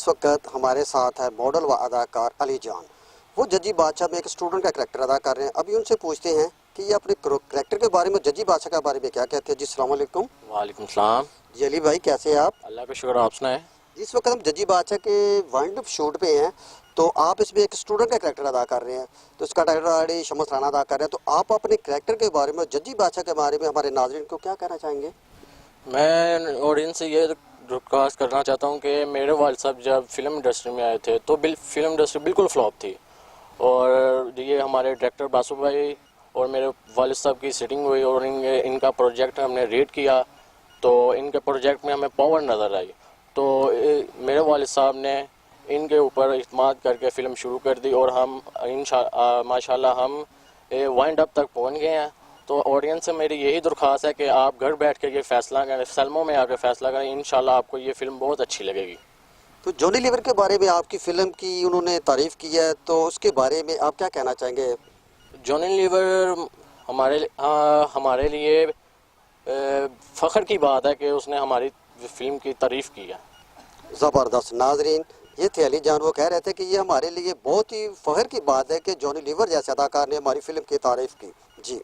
इस वक्त हमारे साथ है मॉडल व अदाकार अली जान। वो जजी बादशाह में एक स्टूडेंट का करैक्टर अदा कर रहे हैं। अभी उनसे पूछते हैं कि ये अपने करैक्टर के बारे में, जजी बादशाह के बारे में क्या कहते हैं। जी अस्सलाम वालेकुम। वालेकुम सलाम। जी अली भाई, कैसे हैं आप? अल्लाह का शुक्र, आप सुनाएं। जिस वक्त हम जजी बादशाह के वाइंड अप शूट पे हैं, तो आप इसमें एक स्टूडेंट का करैक्टर अदा कर रहे हैं, तो इसका टाइटल ऑलरेडी शमस राना अदा कर रहे हैं। तो आप अपने करैक्टर के बारे में, जजी बादशाह के बारे में हमारे नाज़रीन को क्या कहना चाहेंगे? मैं ऑडियंस से ये रिक्वेस्ट करना चाहता हूँ कि मेरे वालिद साहब जब फिल्म इंडस्ट्री में आए थे तो फिल्म इंडस्ट्री बिल्कुल फ्लॉप थी, और ये हमारे डायरेक्टर बासु भाई और मेरे वालिद साहब की सिटिंग हुई और इनका प्रोजेक्ट हमने रीड किया, तो इनके प्रोजेक्ट में हमें पावर नज़र आई। तो मेरे वालिद साहब ने इनके ऊपर इत्माद करके फ़िल्म शुरू कर दी और हम माशाल्लाह हम वाइंड अप तक पहुँच गए हैं। तो ऑडियंस से मेरी यही दरख्वास्त है कि आप घर बैठ के ये फैसला करें, फिल्मों में आकर फैसला करें। इंशाल्लाह आपको ये फ़िल्म बहुत अच्छी लगेगी। तो जॉनी लीवर के बारे में आपकी फ़िल्म की उन्होंने तारीफ़ की है, तो उसके बारे में आप क्या कहना चाहेंगे? जॉनी लीवर हमारे लिए फ़ख्र की बात है कि उसने हमारी फ़िल्म की तारीफ़ की है। ज़बरदस्त। नाजरीन, ये थे अली जान। वो कह रहे थे कि ये हमारे लिए बहुत ही फ़ख्र की बात है कि जॉनी लीवर जैसे अदाकार ने हमारी फ़िल्म की तारीफ़ की। जी।